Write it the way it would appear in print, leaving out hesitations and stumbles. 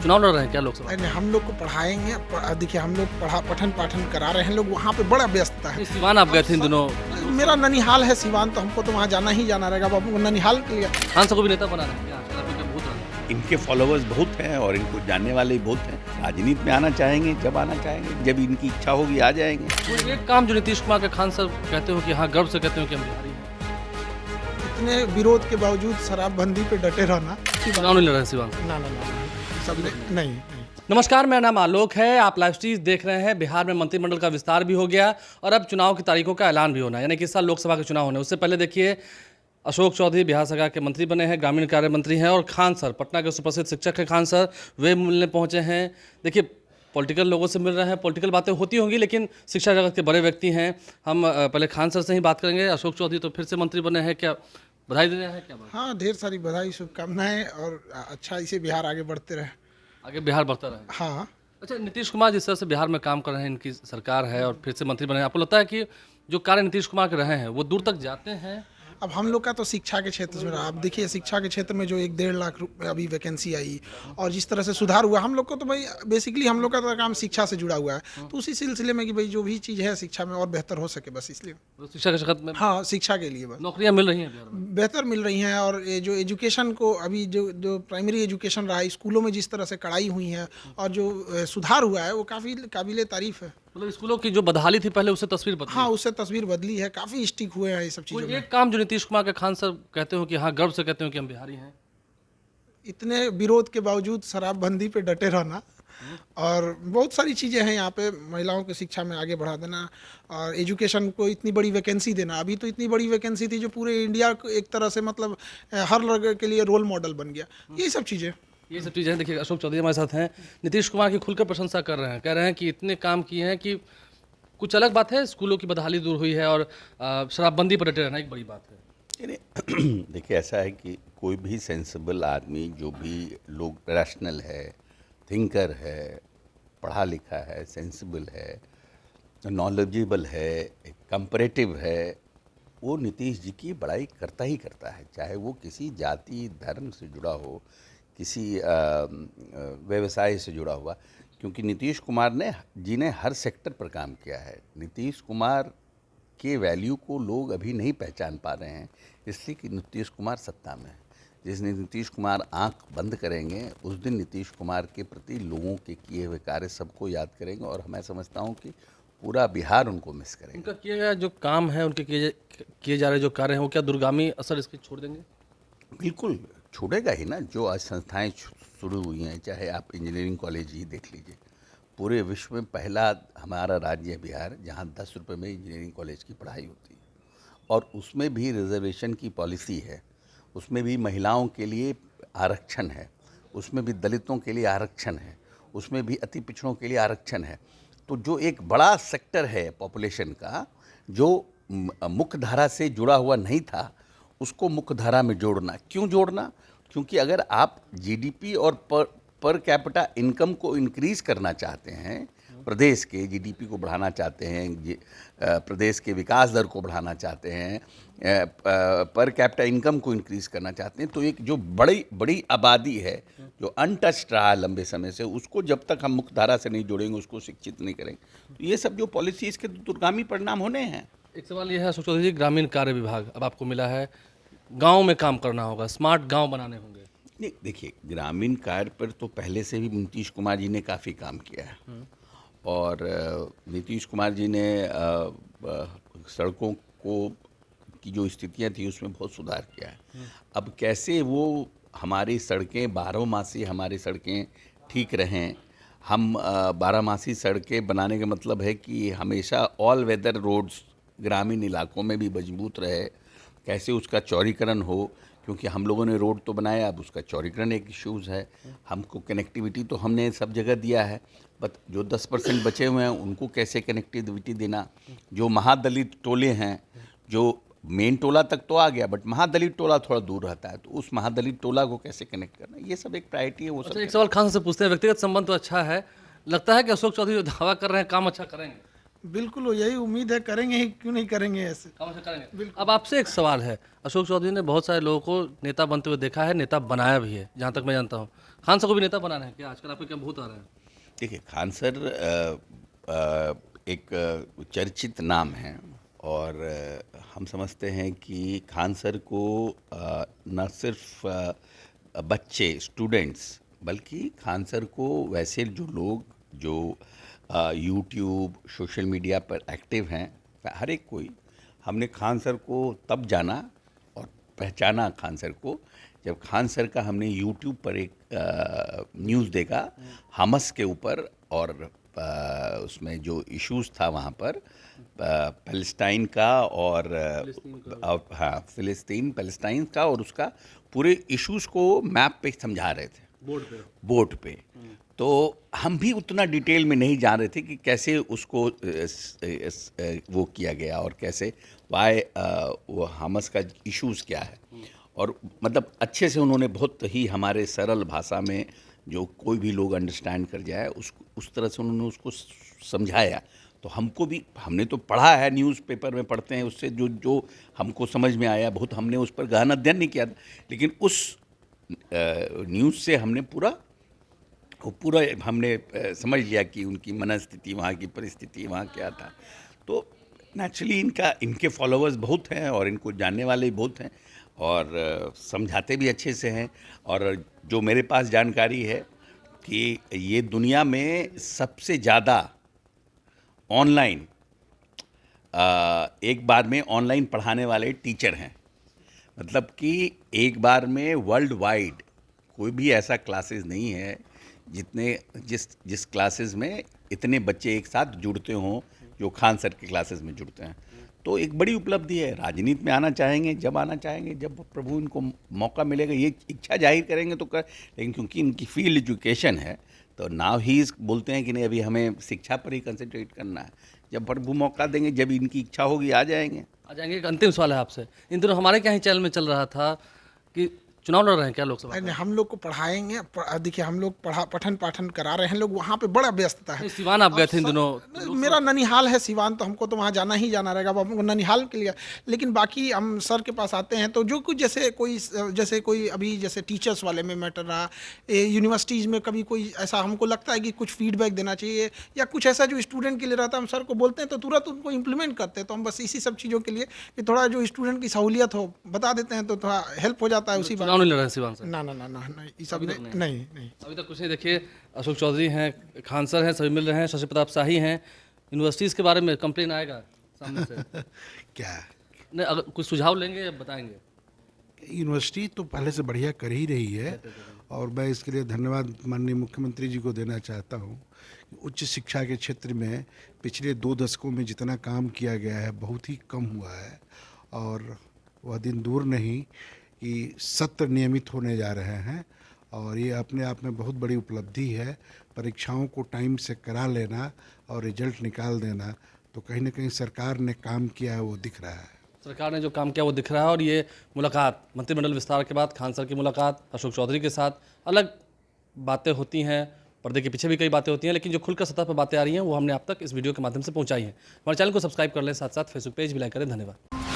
चुनाव लड़ रहे हैं क्या लोकसभा? नहीं, हम लोग को पढ़ाएंगे। देखिए, हम लोग पठन पाठन करा रहे हैं, लोग वहाँ पे बड़ा व्यस्तता है। सिवान आप गए थे इन दिनों, मेरा ननिहाल है सिवान, तो हमको तो वहाँ जाना ही जाना रहेगा। बाबू ननिहाल के लिए खान साहब को भी नेता बना रहे हैं क्या? शराबी का भूत रहा है। इनके फॉलोअर्स बहुत हैं और इनको जानने वाले बहुत हैं। राजनीति में आना चाहेंगे, जब आना चाहेंगे, जब इनकी इच्छा होगी आ जाएंगे। कोई एक काम जो नीतीश कुमार के खान साहब कहते हो कि हाँ गर्व से कहते हो कि हम बिहारी हैं, इतने विरोध के बावजूद शराबबंदी पे डटे रहना। चुनाव नहीं लड़ रहे हैं सिवान से। ना सबने नहीं। नमस्कार, मेरा नाम आलोक है। आप लाइव स्ट्रीम देख रहे हैं। बिहार में मंत्रिमंडल का विस्तार भी हो गया और अब चुनाव की तारीखों का ऐलान भी होना है, यानी कि इस साल लोकसभा के चुनाव होने। उससे पहले देखिए, अशोक चौधरी बिहार सरकार के मंत्री बने हैं, ग्रामीण कार्य मंत्री हैं, और खान सर, पटना के सुप्रसिद्ध शिक्षक हैं खान सर, वे मिलने पहुंचे हैं। देखिए, पॉलिटिकल लोगों से मिल रहे हैं, पॉलिटिकल बातें होती होंगी, लेकिन शिक्षा जगत के बड़े व्यक्ति हैं। हम पहले खान सर से ही बात करेंगे। अशोक चौधरी तो फिर से मंत्री बने हैं, क्या बधाई दे रहे हैं? क्या बात? हाँ, ढेर सारी बधाई, शुभकामनाएं, और अच्छा इसे बिहार आगे बढ़ते रहे। आगे बिहार बढ़ता रहे। हाँ, अच्छा, नीतीश कुमार जिस तरह से बिहार में काम कर रहे हैं, इनकी सरकार है और फिर से मंत्री बने हैं, आपको लगता है कि जो कार्य नीतीश कुमार के रहे हैं वो दूर तक जाते हैं? अब हम लोग का तो शिक्षा के क्षेत्र में रहा। आप देखिए, शिक्षा के क्षेत्र में जो 1-1.5 लाख अभी वैकेंसी आई और जिस तरह से सुधार हुआ, हम लोग को तो भाई बेसिकली हम लोग का तो काम शिक्षा से जुड़ा हुआ है। तो उसी सिलसिले में कि भाई जो भी चीज़ है शिक्षा में और बेहतर हो सके, बस इसलिए। तो शिक्षा के जगत में हाँ, शिक्षा के लिए बस नौकरियां मिल रही हैं बिहार में? बेहतर मिल रही हैं। और ये जो एजुकेशन को अभी जो प्राइमरी एजुकेशन रहा है, स्कूलों में जिस तरह से कड़ाई हुई है और जो सुधार हुआ है, वो काफ़ी काबिले तारीफ है। मतलब स्कूलों की जो बदहाली थी पहले, उससे तस्वीर बदली। हाँ, उससे तस्वीर बदली है, काफ़ी स्टिक हुए हैं ये सब चीज़ों कोई में। एक काम जो नीतीश कुमार के खान सर कहते हो कि हाँ गर्व से कहते हो कि हम बिहारी हैं? इतने विरोध के बावजूद शराबबंदी पे डटे रहना, और बहुत सारी चीज़ें हैं यहाँ पे। महिलाओं की शिक्षा में आगे बढ़ा देना और एजुकेशन को इतनी बड़ी वैकेंसी देना। अभी तो इतनी बड़ी वैकेंसी थी जो पूरे इंडिया को एक तरह से मतलब हर वर्ग के लिए रोल मॉडल बन गया। ये सब चीज़ें हैं। देखिए, अशोक चौधरी हमारे साथ हैं। नीतीश कुमार की खुलकर प्रशंसा कर रहे हैं, कह रहे हैं कि इतने काम किए हैं कि कुछ अलग बात है, स्कूलों की बदहाली दूर हुई है और शराबबंदी पर डटे रहना एक बड़ी बात है। देखिए, ऐसा है कि कोई भी सेंसिबल आदमी, जो भी लोग रैशनल है, थिंकर है, पढ़ा लिखा है, सेंसिबल है, नॉलेजेबल है, कंपैरेटिव है, वो नीतीश जी की बड़ाई करता ही करता है। चाहे वो किसी जाति धर्म से जुड़ा हो, किसी व्यवसाय से जुड़ा हुआ, क्योंकि नीतीश कुमार ने हर सेक्टर पर काम किया है। नीतीश कुमार के वैल्यू को लोग अभी नहीं पहचान पा रहे हैं, इसलिए कि नीतीश कुमार सत्ता में है। जिस दिन नीतीश कुमार आंख बंद करेंगे, उस दिन नीतीश कुमार के प्रति लोगों के किए हुए कार्य सबको याद करेंगे, और मैं समझता हूं कि पूरा बिहार उनको मिस करेंगे। उनका किया गया जो काम है, उनके किए जा रहे जो कार्य हैं, वो क्या दूरगामी असर इसके छोड़ देंगे? बिल्कुल छोड़ेगा ही ना। जो आज संस्थाएं शुरू हुई हैं, चाहे आप इंजीनियरिंग कॉलेज ही देख लीजिए, पूरे विश्व में पहला हमारा राज्य है बिहार, जहां 10 रुपये में इंजीनियरिंग कॉलेज की पढ़ाई होती है, और उसमें भी रिजर्वेशन की पॉलिसी है, उसमें भी महिलाओं के लिए आरक्षण है, उसमें भी दलितों के लिए आरक्षण है, उसमें भी अति पिछड़ों के लिए आरक्षण है। तो जो एक बड़ा सेक्टर है पॉपुलेशन का, जो मुख्य धारा से जुड़ा हुआ नहीं था, उसको मुख्य धारा में जोड़ना। क्यों जोड़ना? क्योंकि अगर आप जीडीपी और पर कैपिटा इनकम को इंक्रीज़ करना चाहते हैं, प्रदेश के जीडीपी को बढ़ाना चाहते हैं, प्रदेश के विकास दर को बढ़ाना चाहते हैं, पर कैपिटा इनकम को इंक्रीज़ करना चाहते हैं, तो एक जो बड़ी आबादी है जो अनटच्ड रहा है लंबे समय से, उसको जब तक हम मुख्य धारा से नहीं जोड़ेंगे, उसको शिक्षित नहीं करेंगे, तो ये सब जो पॉलिसी, इसके दूरगामी परिणाम होने हैं। एक सवाल ये है अशोक चौधरी जी, ग्रामीण कार्य विभाग अब आपको मिला है, गाँव में काम करना होगा, स्मार्ट गाँव बनाने होंगे। नहीं, देखिए, ग्रामीण कार्य पर तो पहले से भी नीतीश कुमार जी ने काफ़ी काम किया है, और नीतीश कुमार जी ने सड़कों की जो स्थितियां थी उसमें बहुत सुधार किया है। अब कैसे वो हमारी सड़कें 12मासी हमारी सड़कें ठीक रहें, हम 12मासी सड़कें बनाने का मतलब है कि हमेशा ऑल वेदर रोड्स ग्रामीण इलाकों में भी मजबूत रहे, कैसे उसका चौड़ीकरण हो, क्योंकि हम लोगों ने रोड तो बनाया, अब उसका चौड़ीकरण एक इश्यूज़ है। हमको कनेक्टिविटी तो हमने सब जगह दिया है, बट जो 10% बचे हुए हैं उनको कैसे कनेक्टिविटी देना। जो महादलित टोले हैं, जो मेन टोला तक तो आ गया, बट महादलित टोला थोड़ा दूर रहता है, तो उस महादलित टोला को कैसे कनेक्ट करना, ये सब एक प्रायोरिटी है। वो सब एक सवाल खान से पूछते हैं, व्यक्तिगत संबंध तो अच्छा है, लगता है कि अशोक चौधरी जो दावा कर रहे हैं काम अच्छा करेंगे? बिल्कुल यही उम्मीद है, करेंगे ही, क्यों नहीं करेंगे ऐसे। अवश्य करेंगे। अब आपसे एक सवाल है, अशोक चौधरी ने बहुत सारे लोगों को नेता बनते हुए देखा है, नेता बनाया भी है, जहाँ तक मैं जानता हूँ। खान साहब को भी नेता बनाना है क्या? आजकल आपके क्या भूत आ रहे हैं? देखिए, खान सर एक चर्चित नाम है और हम समझते हैं कि खान सर को न सिर्फ बच्चे स्टूडेंट्स, बल्कि खान सर को वैसे जो लोग जो यूट्यूब सोशल मीडिया पर एक्टिव हैं, हर एक कोई, हमने खान सर को तब जाना और पहचाना खान सर को जब खान सर का हमने यूट्यूब पर एक न्यूज़ देखा हमस के ऊपर, और उसमें जो इश्यूज था वहाँ पर पैलेस्टाइन का और हाँ, फिलिस्तीन पैलेस्टाइन का, और उसका पूरे इश्यूज को मैप पे समझा रहे थे, बोर्ड पे। तो हम भी उतना डिटेल में नहीं जान रहे थे कि कैसे उसको वो किया गया और कैसे वाई वो हमस का इश्यूज क्या है, और मतलब अच्छे से उन्होंने बहुत ही हमारे सरल भाषा में जो कोई भी लोग अंडरस्टैंड कर जाए उस तरह से उन्होंने उसको समझाया। तो हमको भी, हमने तो पढ़ा है, न्यूज़पेपर में पढ़ते हैं, उससे जो जो हमको समझ में आया, बहुत हमने उस पर गहन अध्ययन नहीं किया था, लेकिन उस न्यूज़ से हमने पूरा हमने समझ लिया कि उनकी मनस्थिति, वहाँ की परिस्थिति वहाँ क्या था। तो नेचुरली इनके फॉलोअर्स बहुत हैं और इनको जानने वाले बहुत हैं और समझाते भी अच्छे से हैं। और जो मेरे पास जानकारी है कि ये दुनिया में सबसे ज़्यादा ऑनलाइन एक बार में ऑनलाइन पढ़ाने वाले टीचर हैं। मतलब कि एक बार में वर्ल्ड वाइड कोई भी ऐसा क्लासेस नहीं है जिस क्लासेस में इतने बच्चे एक साथ जुड़ते हों जो खान सर के क्लासेस में जुड़ते हैं। तो एक बड़ी उपलब्धि है। राजनीति में आना चाहेंगे, जब आना चाहेंगे, जब प्रभु इनको मौका मिलेगा, ये इच्छा जाहिर करेंगे तो कर, लेकिन क्योंकि इनकी फील्ड एजुकेशन है तो नाउ ही बोलते हैं कि नहीं, अभी हमें शिक्षा पर ही कंसंट्रेट करना है। जब प्रभु मौका देंगे, जब इनकी इच्छा होगी, आ जाएंगे। एक अंतिम सवाल है आपसे। इन दिनों हमारे क्या ही चैनल में चल रहा था कि चुनाव लड़ रहे हैं क्या लोकसभा? नहीं, हम लोग को पढ़ाएंगे। देखिए, हम लोग पठन पाठन करा रहे हैं, लोग वहाँ पे बड़ा व्यस्तता है। सिवान आप गए थे इन दिनों? मेरा ननिहाल है सिवान, तो हमको तो वहाँ जाना ही जाना रहेगा, अब हमको ननिहाल के लिए। लेकिन बाकी हम सर के पास आते हैं तो जो कुछ जैसे कोई अभी जैसे टीचर्स वाले में मैटर रहा, यूनिवर्सिटीज़ में कभी कोई ऐसा हमको लगता है कि कुछ फीडबैक देना चाहिए या कुछ ऐसा जो स्टूडेंट के लिए रहता है, हम सर को बोलते हैं तो तुरंत उनको इम्प्लीमेंट करते हैं। तो हम बस इसी सब चीज़ों के लिए कि थोड़ा जो स्टूडेंट की सहूलियत हो बता देते हैं तो थोड़ा हेल्प हो जाता है। उसी बात चुनाव नहीं लड़ रहे हैं सिवान से? ना, ये सब नहीं। अभी तक कुछ नहीं। देखिए, अशोक चौधरी हैं, खान सर हैं, सभी मिल रहे हैं, शशि प्रताप शाही हैं। यूनिवर्सिटीज़ के बारे में कंप्लेन आएगा सामने से? क्या नहीं, अगर कुछ सुझाव लेंगे या बताएंगे? यूनिवर्सिटी तो पहले से बढ़िया कर ही रही है और मैं इसके लिए धन्यवाद माननीय मुख्यमंत्री जी को देना चाहता हूँ। उच्च शिक्षा के क्षेत्र में पिछले 2 दशकों में जितना काम किया गया है बहुत ही कम हुआ है और वह दिन दूर नहीं कि सत्र नियमित होने जा रहे हैं और ये अपने आप में बहुत बड़ी उपलब्धि है। परीक्षाओं को टाइम से करा लेना और रिजल्ट निकाल देना, तो कहीं ना कहीं सरकार ने काम किया है वो दिख रहा है। सरकार ने जो काम किया वो दिख रहा है। और ये मुलाकात, मंत्रिमंडल विस्तार के बाद खान सर की मुलाकात अशोक चौधरी के साथ, अलग बातें होती हैं, पर्दे के पीछे भी कई बातें होती हैं, लेकिन जो खुलकर सतह पर बातें आ रही हैं वो हमने आप तक इस वीडियो के माध्यम से पहुंचाई हैं। हमारे चैनल को सब्सक्राइब कर लें, साथ साथ फेसबुक पेज भी लाइक करें। धन्यवाद।